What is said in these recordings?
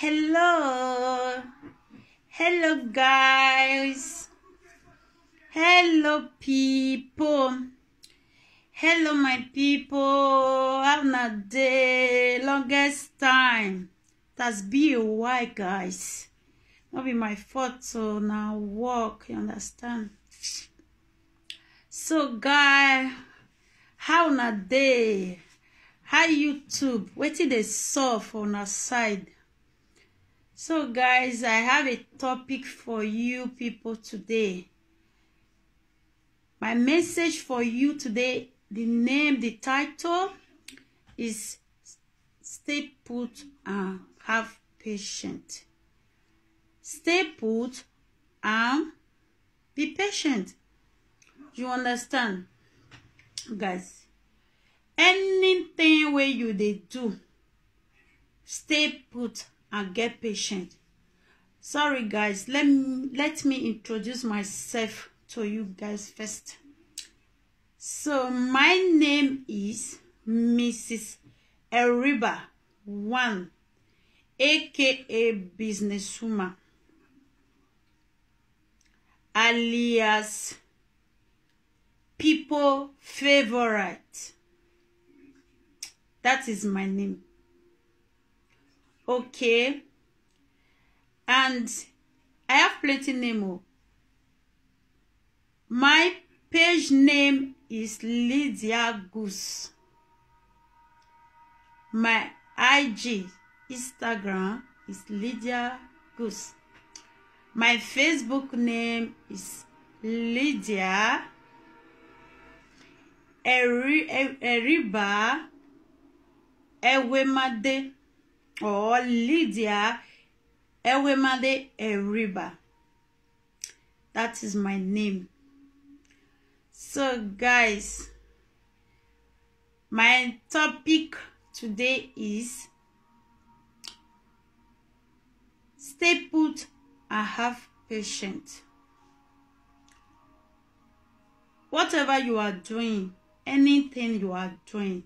Hello. Hello, guys. Hello, people. Hello, my people. Have a day. Longest time. It has been a while, guys. Not be my fault, so now work, you understand? So, guys, how na day? How YouTube? Wetin dey sup on our side? So, guys, I have a topic for you people today. My message for you today, the title is Stay Put and Have Patience. Stay put and be patient. You understand? Guys, anything where you dey do, stay put and get patient. Sorry, guys, let me introduce myself to you guys first. So my name is Mrs. Eriba 1, aka Businesswoman, alias people favorite. That is my name. Okay, and I have plenty name. My page name is Lydia Goose. My IG Instagram is Lydia Goose. My Facebook name is Lydia Eriba Ewemade, or Lydia Ewemade Eriba. That is my name. So, guys, my topic today is stay put and have patience. Whatever you are doing, anything you are doing,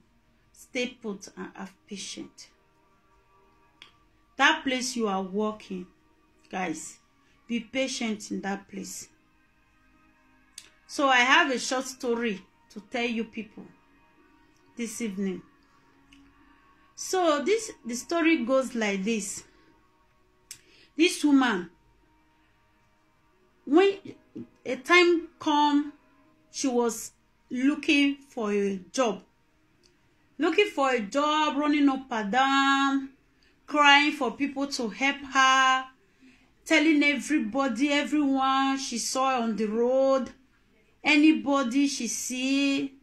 stay put and have patience. That place you are working, guys, be patient in that place. So I have a short story to tell you people this evening. So the story goes like this. This woman, when a time come, she was looking for a job. Running up and down, crying for people to help her, telling everybody, everyone she saw on the road, anybody she see,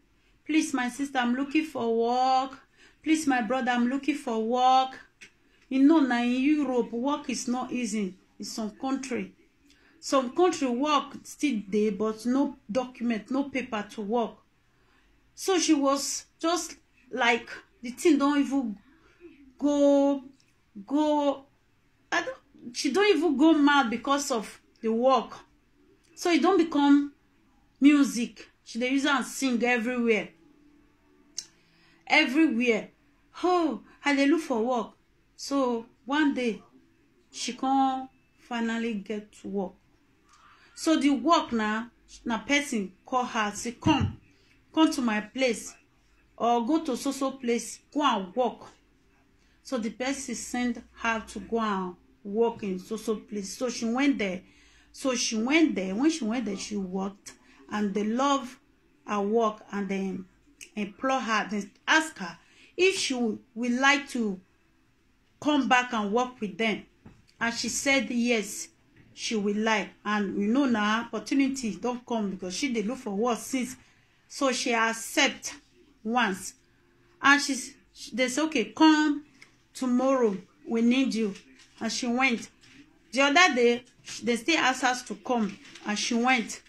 please my sister, I'm looking for work. Please my brother, I'm looking for work. You know, now in Europe, work is not easy. In some country work still there, but no document, no paper to work. So she was just like, the thing don't even she don't even go mad because of the work. So it don't become music. She dey use and sing everywhere. Oh, I dey look for work. So one day she can finally get to work. So the work now person call her, say come to my place, or go to so place, go and work. So the person sent her to go and work in so place. So she went there. When she went there, she worked, and they love her work, and then implore her, then ask her if she would like to come back and work with them. And she said yes, she will like. And you know now, opportunity don't come, because she dey look for work since. So she accept once, and they say, okay, come tomorrow, we need you. And she went. The other day they still asked us to come, and she went.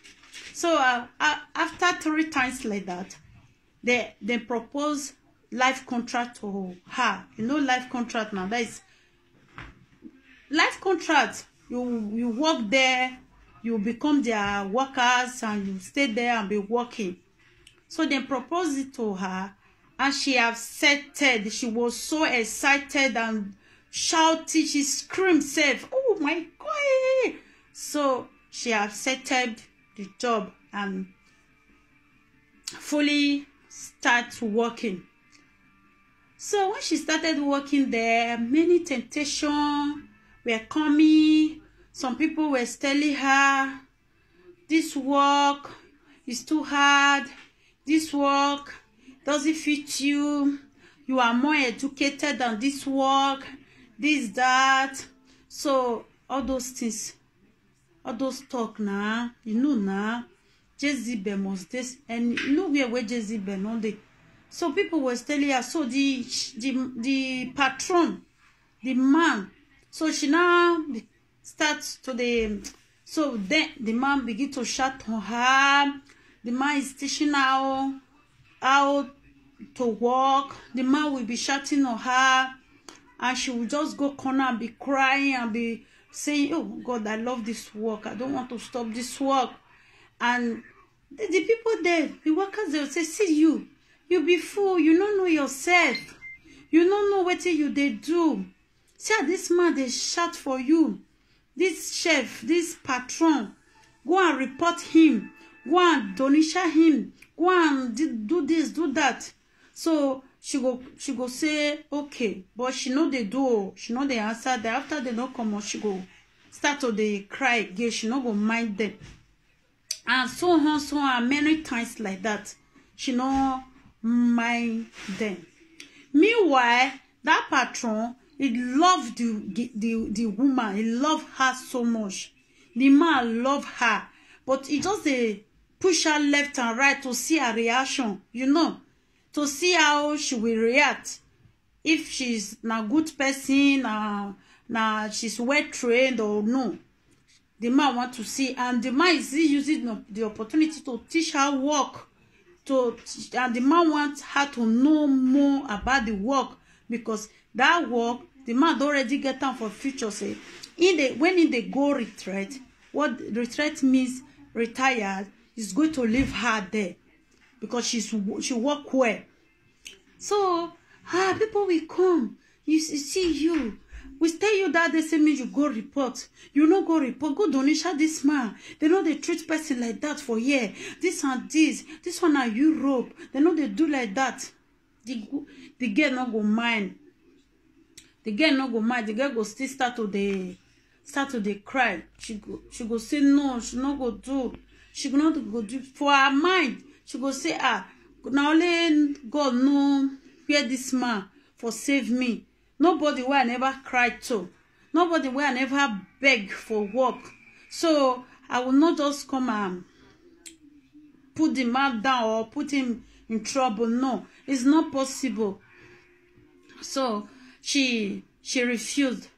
So after 3 times like that, they propose life contract to her. You know, life contract now, that is life contract. You work there, you become their workers, and you stay there and be working. So they proposed it to her, and she accepted. She was so excited and shouted, she screamed safe. Oh my God. So she accepted the job and fully start working. So when she started working there, many temptations were coming. Some people were telling her, this work is too hard. This work doesn't fit you. You are more educated than this work. This, that. So all those things, all those talk now, you know now, Jezebel must this, and you know where Jezebel no dey. So people were telling her, so the patron, the man, so she now starts to the, so then the man begin to shout on her. The man is teaching her how to walk. The man will be shouting on her, and she will just go corner and be crying and be saying, oh God, I love this work. I don't want to stop this work. And the people there, the workers, they will say, see you be fool, you don't know yourself. You don't know what you they do. See how this man, they shout for you. This chef, this patron, go and report him. Go and donisha him. Go and do this, do that. So she go say, okay, but she know they do. She know they answer that. After they don't come on, she go start to they cry again. She no go mind them. And so on, many times like that. She no mind them. Meanwhile, that patron, he loved the woman. He loved her so much. The man loved her. But he just push her left and right to see her reaction, you know, to see how she will react. If she's a good person, now she's well trained or no. The man want to see, and the man is using the opportunity to teach her work. And the man wants her to know more about the work, because that work, the man already get down for future. Say, when they go retreat, what retreat means, retired, is going to leave her there, because she work well. So people will come. You see you. We tell you that they say me you go report. You no go report. Go donisha this man. They know they treat person like that for here. This and this. This one are Europe. They know they do like that. The girl no go mind. The girl no go mind. The girl go still start to the cry. She go say no. She no go do. She go not go do for her mind. She go say now only God know where this man for save me. Nobody where I never cried to. Nobody where I never beg for work. So I will not just come and put the man down or put him in trouble. No, it's not possible. So she refused.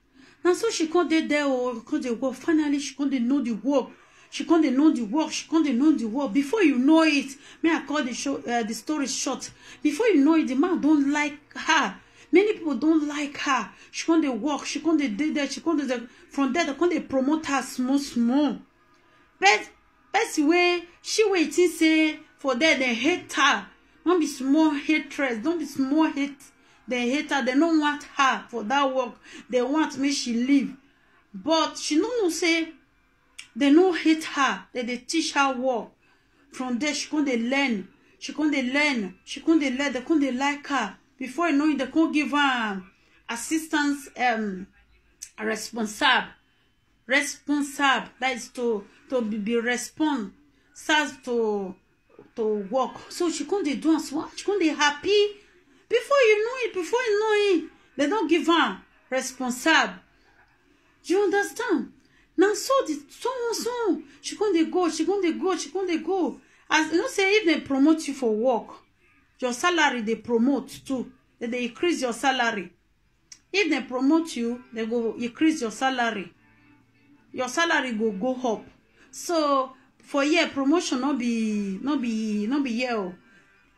And so she can't there or can't they work. Finally, she can't know the work. She can't know the work. She can't know the work. Before you know it, may I call the story short. Before you know it, the man don't like her. Many people don't like her. She can't work. She can't do that. She can't do that. From there, they can't promote her small. But that's the way she waiting say for that they hate her. Don't be small hatred. Don't be small hate. They hate her. They don't want her for that work. They want me she leave. But she don't say they don't hate her. They teach her work. From there, she can't learn. She can't learn. She can't learn. They can't like her. Before you know it, they can't give her assistance, responsible. That is to be responsible to work. So she can't do as well. She can't be happy. Before you know it, they don't give her responsible. Do you understand? Now so she can't go. As you know, say if they promote you for work, your salary they promote too. They increase your salary. If they promote you, they go increase your salary. Your salary go up. So for year promotion not be here.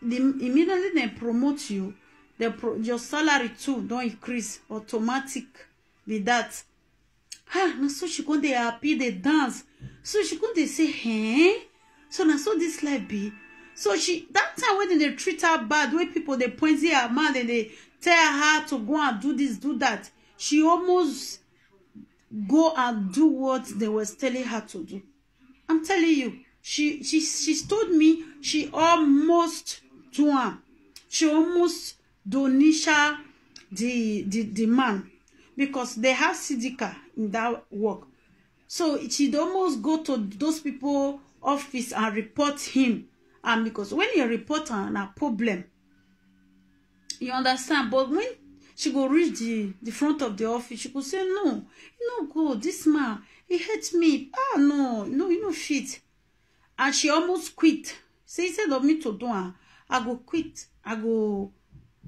Immediately they promote you, your salary too don't increase automatic. Be that. Now so she go dey happy, they dance. So she go dey say, hey. So now so this life be. So that time when they treat her bad, when people they point her mouth and they tell her to go and do this, do that, she almost go and do what they were telling her to do. I'm telling you, she told me she almost do am. She almost Donisha the man, because they have Sidika in that work. So she'd almost go to those people office and report him. And because when you report on a problem, you understand. But when she go reach the front of the office, she could say, no, you know, go, this man, he hates me. Ah, no, you know, fit. And she almost quit. So instead of me to do it, I go quit. I go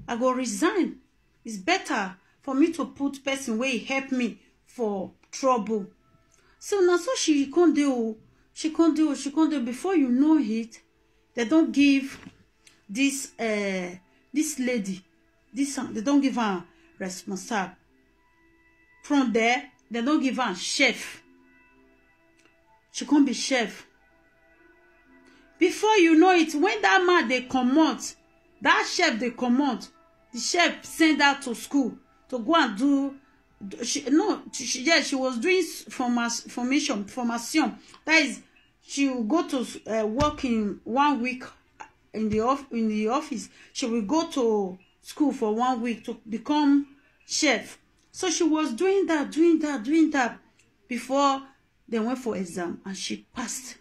resign. It's better for me to put person where he help me for trouble. So now, so she can't do. Before you know it, they don't give this lady, they don't give her responsible. From there, they don't give her chef. She can't be chef. Before you know it, when that man they come out, that chef they come out, the chef send her to school to go and do. She was doing formation. That is, she will go to work in 1 week in the office. She will go to school for 1 week to become chef. So she was doing that before they went for exam, and she passed.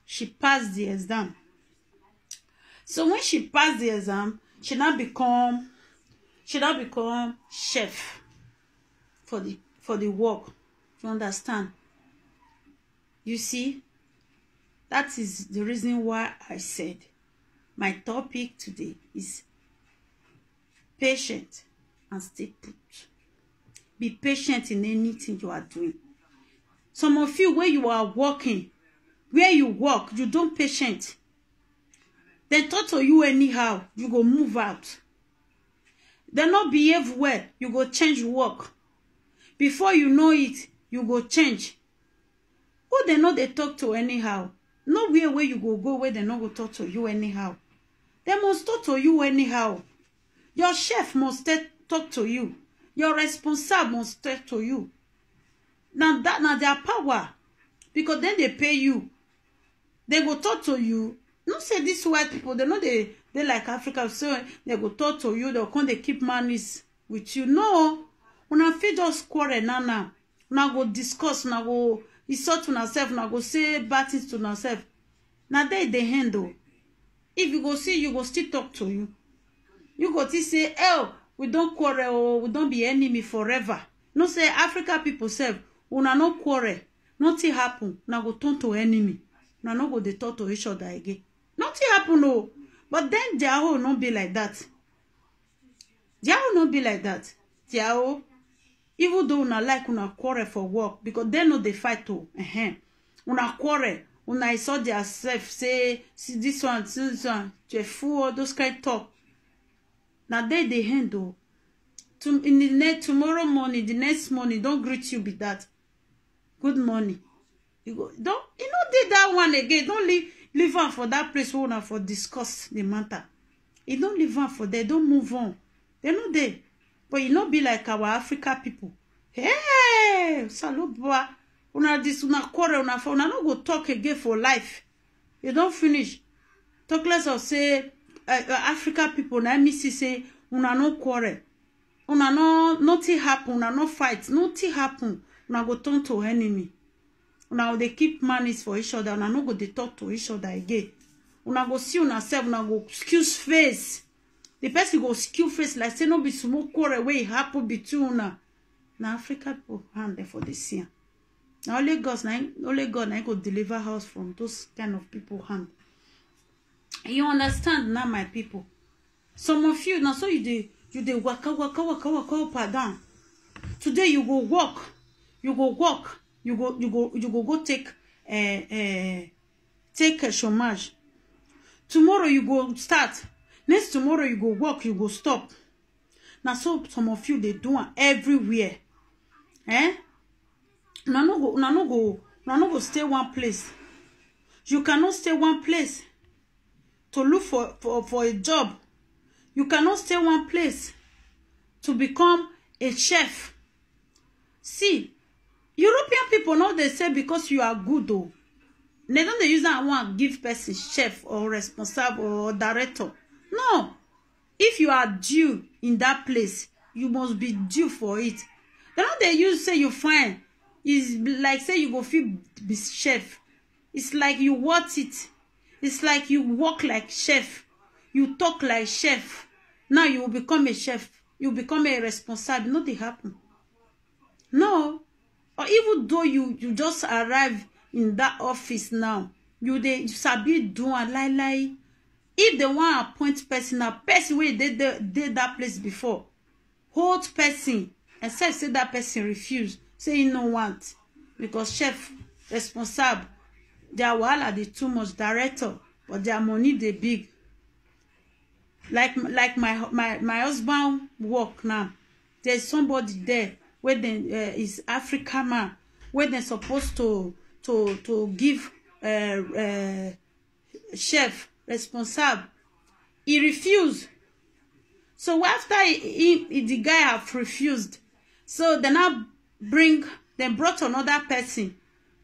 She passed the exam. So when she passed the exam, she now become chef for the work. You understand? You see, that is the reason why I said my topic today is patient and stay put. Be patient in anything you are doing. Some of you, where you are working, where you work, you don't patient. They talk to you anyhow, you go move out. They not behave well, you go change work. Before you know it, you go change. Who they know they talk to anyhow? Nowhere where you go where they not go talk to you anyhow. They must talk to you anyhow. Your chef must talk to you. Your responsible must talk to you. Now their power. Because then they pay you. They go talk to you. Not say these white people, they know they like Africa, so they go talk to you, they'll come, they keep monies with you. No. Una fit just quarrel now. Una go discuss, una go insult to yourself, una go say bad things to yourself. Now they handle. If you go see, you go still talk to you. You go still say, oh, we don't quarrel, or we don't be enemy forever. No say Africa people say, una no quarrel, nothing happen, una go turn to enemy. Una no go they talk to each other again. Nothing happen, no. But then their will not be like that. Their will not be like that. Their will, even though una like una quarrel for work, because they know they fight too. Una quarrel, una saw their self say, see this one, you fool, those kind of talk. Now they handle. Tomorrow morning, the next morning, don't greet you with that. Good morning. You go, don't, you know, did that one again. Don't leave on for that place where for discuss the matter. You don't leave on for there. Don't move on. They're not there. But you not be like our Africa people. Hey, salute boy. Una quarrel, una not go talk again for life. You don't finish. Talk less of say Africa people. Now me say una no quarrel. Una no nothing happen. Una no fight. Nothing happen. Una go turn to enemy. Now they keep monies for each other. Una no go they talk to each other again. Una go see una self. Una go excuse face. The person go excuse face like say no be small quarrel where it happen between una. Now Africa people hand there for the sea. Now only God now go deliver us from those kind of people hand. You understand now, my people? Some of you now so you dey waka up and down. Today you go walk. You go take a chômage. Tomorrow you go start. Next tomorrow you go walk, you go stop. Now so some of you they do it everywhere. Now no go stay one place. You cannot stay one place to look for a job. You cannot stay one place to become a chef. See, European people know they say because you are good though. They don't use that one give person chef or responsible or director. No. If you are due in that place, you must be due for it. They don't they use say you fine. It's like say you go feel be chef. It's like you want it. It's like you walk like chef. You talk like chef. Now you will become a chef. You become a responsible. Nothing happen. No. Or even though you just arrive in that office now, you sabi do and lie. If they want appoint person, a person wey did that place before, hold person, except say that person refuse, say he no want, because chef responsible, their wahala dey too much, director, but their money dey big. Like my husband work now, there's somebody there where then is African man, where they're supposed to give chef responsible. He refused. So after the guy have refused, so they now brought another person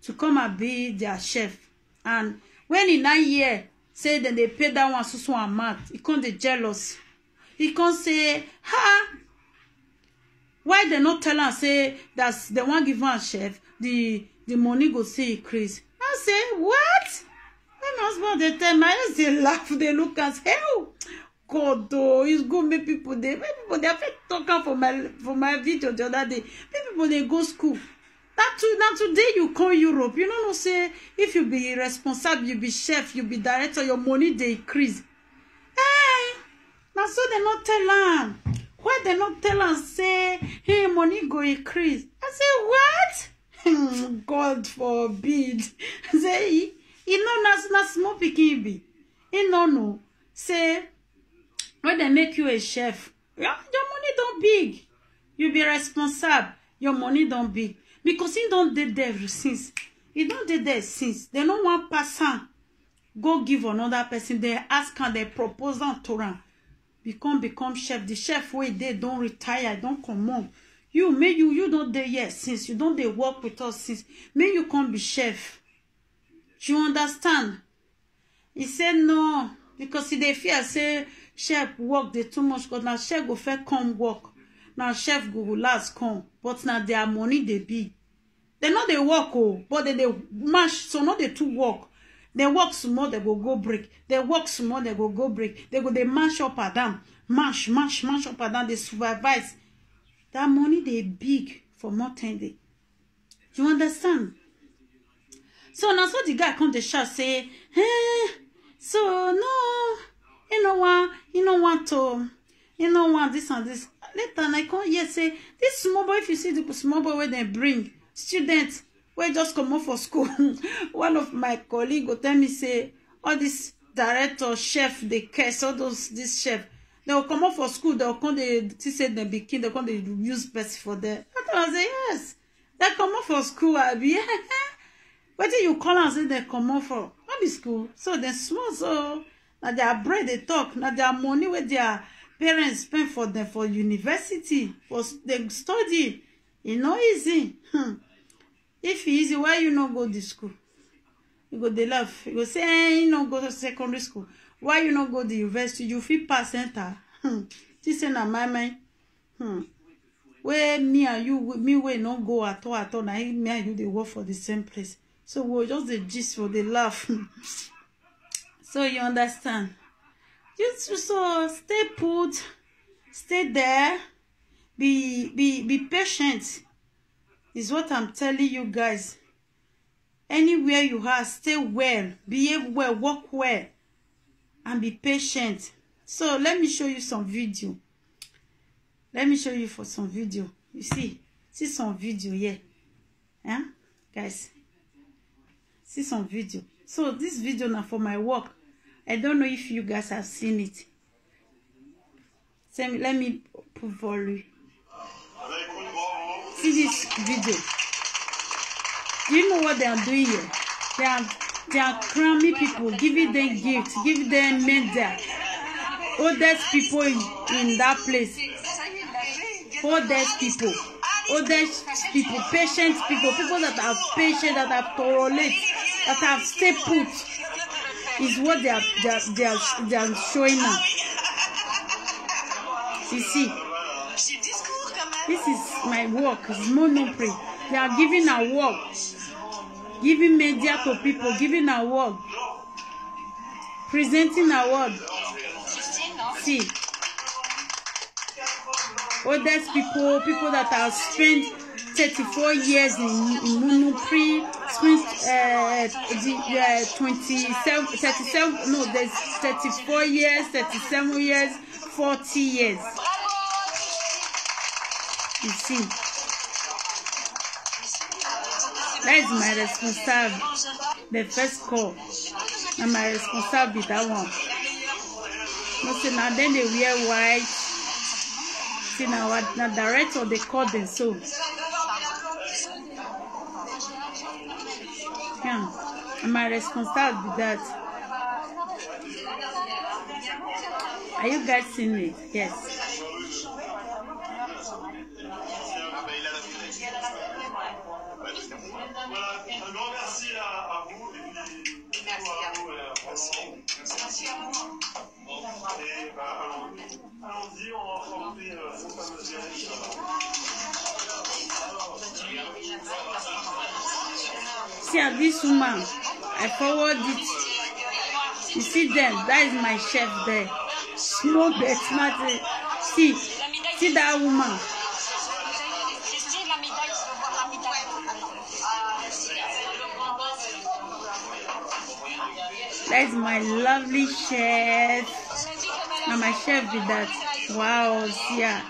to come and be their chef. And when in 9 years say that they pay that one so amount, he can't be jealous. He can't say, why they not tell her say that's the one give one chef, the money go see increase. I say, what? When my husband they tell me, I just they laugh, they look and say, oh God, oh, it's good make people they have talking for my video the other day. People they go school. Now today you come Europe, you know say if you be responsible, you be chef, you be director, your money they increase. Hey, now so they not tell them. Why they not tell us say, hey, money go increase? I say, what? God forbid. Say, you know, not small pikin be. You know, say, when they make you a chef, your money don't big. You be responsible. Your money don't big. Because he don't did there since. He don't did there since. They don't want person go give another person. They ask and they propose on to run. Become chef. The chef way they don't retire, don't come on. You don't there yet since. You don't they work with us since. May you come be chef. Do you understand? He said no. Because if they fear say chef work they too much, because now chef go fair come work. Now chef go last come. But now their money they be. They know they work but they mash, so not they too work. They work small, they go break. They work small, they go break. They mash up and down. Mash up and down. They supervise. That money they big for more 10 days. You understand? So now so the guy come to shout say, so no, you know what this and this. Later I come here say, this small boy, if you see the small boy where they bring students, we just come off for school. One of my colleagues will tell me, say, all this director, chef, they curse, all this chef, they will come off for school, they will come, they say they be kid, they come, they use best for them. I say, yes, they come off for school, I be, what do you call and say they come off for? What is school? So they small, so, now their bread they talk, now their money with their parents spend for them for university, for them study, you know, easy. If easy, why you not go to school? You go they laugh. You go say, hey, you not go to secondary school. Why you not go to university? You feel pass center. This is not my mind. Where me and you, we not go at all. Now me and you they work for the same place. So we just the gist for the laugh. So you understand? Just so stay put, stay there, be patient. Is what I'm telling you guys. Anywhere you are, stay well, behave well, work well, and be patient. So let me show you some video. Let me show you for some video. You see some video here. Yeah, guys. See some video. So this video now for my work. I don't know if you guys have seen it. Let me put volume. See this video. Do you know what they are doing here? They are crowning people, giving them gifts, giving them medal. Oldest people in that place. oldest people, patient people that have patience, that have tolerate, that have stay put, is what they are showing now. You see, this is my work. It's Monoprix. They are giving award, giving media to people, giving award, presenting award. See, oldest people that have spent 34 years in Monoprix, spent 37, no, there's 34 years, 37 years, 40 years. You see, that is my responsibility. The first call, and my responsibility, that one. No, see, now then they wear white. See, now what the director they call them so. Yeah, and my responsibility that. Are you guys seeing it? Yes. See, this woman, I forward it. You see them? That is my chef there. Smoke the smart. See that woman. That's my lovely chef. And my chef did that. Wow, yeah.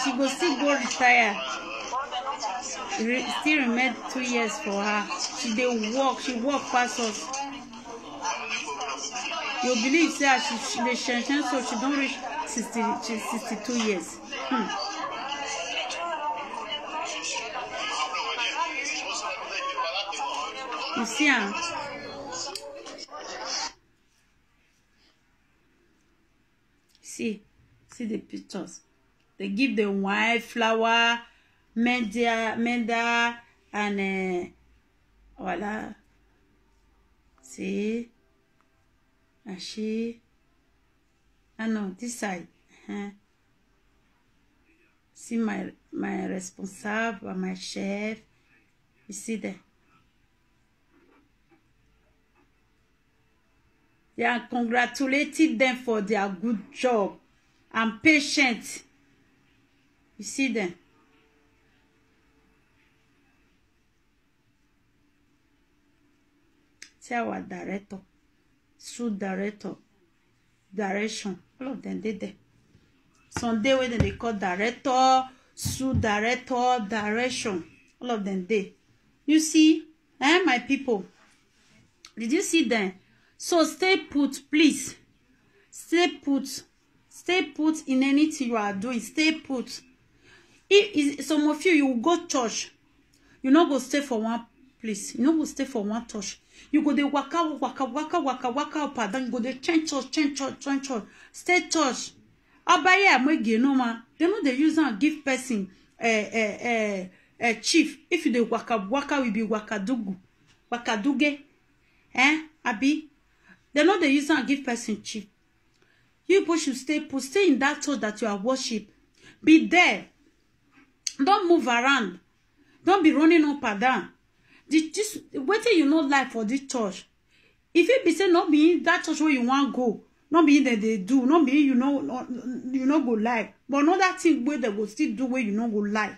She go still go retire. Still remain 2 years for her. She walk past us. You believe that she so she don't reach 62 years. You see her? See the pictures. They give the white flower, menda, and voila. See, she. I know this side. See my responsible, my chef. You see there. They are congratulating them for their good job and patient. You see them. See our director, suit director, direction. All of them did there. Sunday when they call director, suit director, direction. All of them did. You see, my people. Did you see them? So stay put, please. Stay put. Stay put in anything you are doing. Stay put. If some of you will go church, you not go stay for one place. You not go stay for one church. You go dey waka up and down. You go dey change church. Stay church. Abaye amwege no ma. They know they use and give person chief. If you dey waka will be wakaduge. Abi. They know they use and give person chief. You people should stay in that church that you are worship. Be there. Don't move around. Don't be running up and down. Wait till you know life for this church. If it be say not be in that church where you want go, not be in that they do, not be you know go live. But another thing where they will still do where you know go live.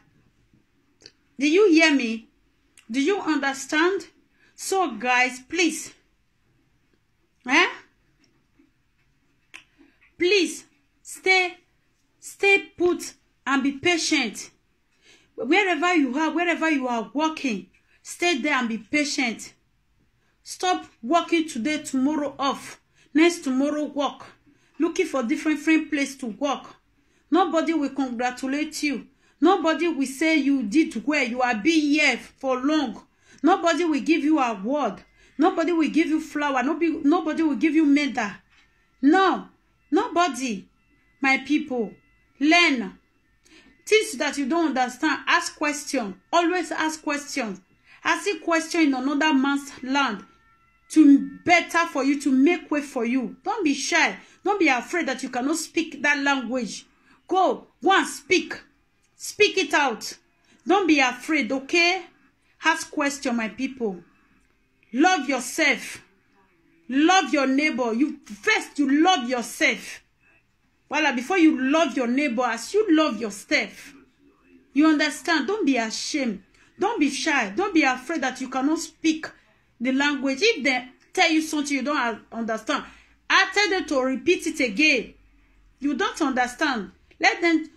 Do you hear me? Do you understand? So guys, please. Please stay put and be patient. Wherever you are working, stay there and be patient. Stop working today, tomorrow off. Next tomorrow, work. Looking for different place to work. Nobody will congratulate you. Nobody will say you did well. You are being here for long. Nobody will give you a award. Nobody will give you flower. Nobody will give you medal. No. Nobody. My people, learn. Things that you don't understand, ask questions. Always ask questions. Ask a question in another man's land to better for you, to make way for you. Don't be shy. Don't be afraid that you cannot speak that language. Go and speak. Speak it out. Don't be afraid, okay? Ask question, my people. Love yourself. Love your neighbor. First, you love yourself. Voila, before you love your neighbor, as you love yourself. You understand? Don't be ashamed. Don't be shy. Don't be afraid that you cannot speak the language. If they tell you something you don't understand, I tell them to repeat it again. You don't understand. Let them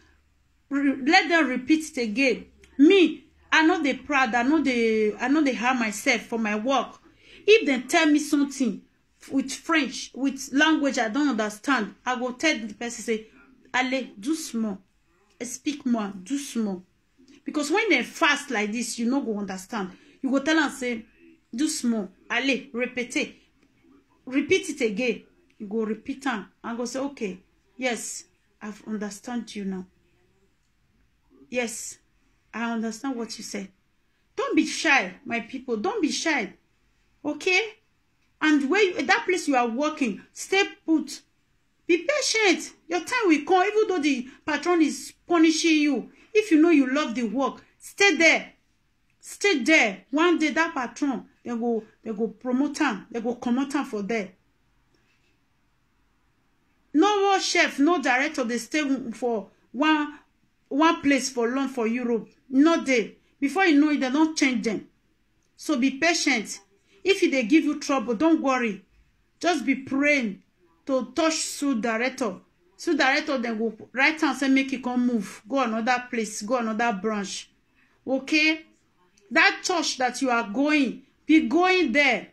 repeat it again. Me, I know they proud. I know they harm myself for my work. If they tell me something with French, with language I don't understand, I go tell the person, say, allez, doucement. Explique-moi, doucement. Because when they fast like this, you no go understand. You go tell them, say, doucement. Allez, répétez. Repeat it again. You go repeat it and go say, okay, yes, I've understand you now. Yes, I understand what you said. Don't be shy, my people. Don't be shy. Okay? And that place you are working, stay put. Be patient. Your time will come, even though the patron is punishing you. If you know you love the work, stay there. Stay there. One day that patron, they go promote him. They go come out for there. No chef, no director, they stay for one place for long for Europe. Not there. Before you know it, they don't change them. So be patient. If they give you trouble, don't worry. Just be praying to touch Sue director. Sue director then go right hand say make it come move. Go another place, go another branch. Okay? That church that you are going, be going there.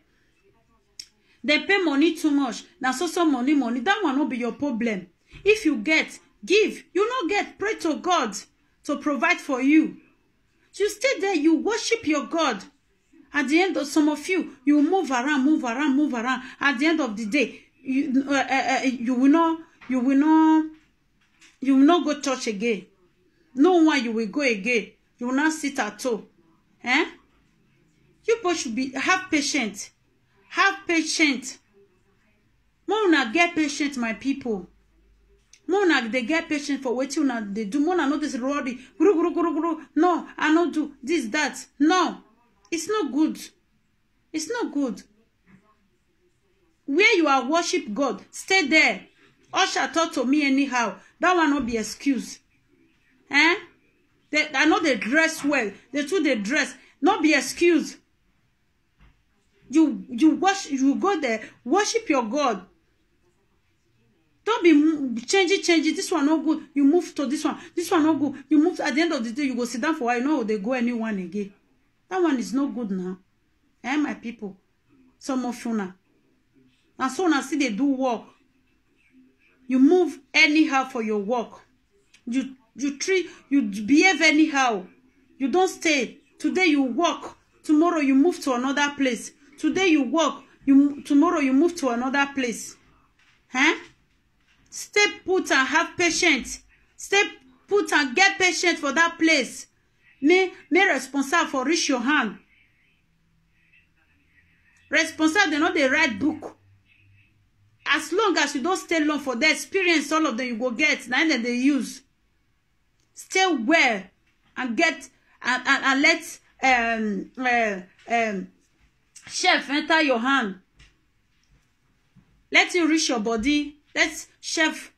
They pay money too much. Now so money. That will not be your problem. If you get, give. You not get, pray to God to provide for you. You stay there, you worship your God. At the end of some of you, you move around. At the end of the day, you will not go church again. No one you will go again. You will not sit at home. Eh? You both should have patience. Have patience. Mona get patient, my people. Mona they get patient for what you not they do. Mona not this roddy. No, I not do this, that. No. It's not good. It's not good. Where you are worship God, stay there. Usher talk to me anyhow. That will not be excuse. Eh? I know they dress well. They too they dress. Not be excuse. You go there, worship your God. Don't be changing. This one not good. You move to this one. This one not good. You move at the end of the day. You go sit down for a while. You know they go anyone again. That one is no good now. Eh, my people? Some of you now. And so now see they do work. You move anyhow for your work. You behave anyhow. You don't stay. Today you work. Tomorrow you move to another place. Today you work. Tomorrow you move to another place. Huh? Stay put and have patience. Stay put and get patient for that place. Me responsible for reach your hand. Responsible, they know they write book. As long as you don't stay long for the experience, all of them you go get. Now that they use. Stay well and get and let chef enter your hand. Let him reach your body. Let chef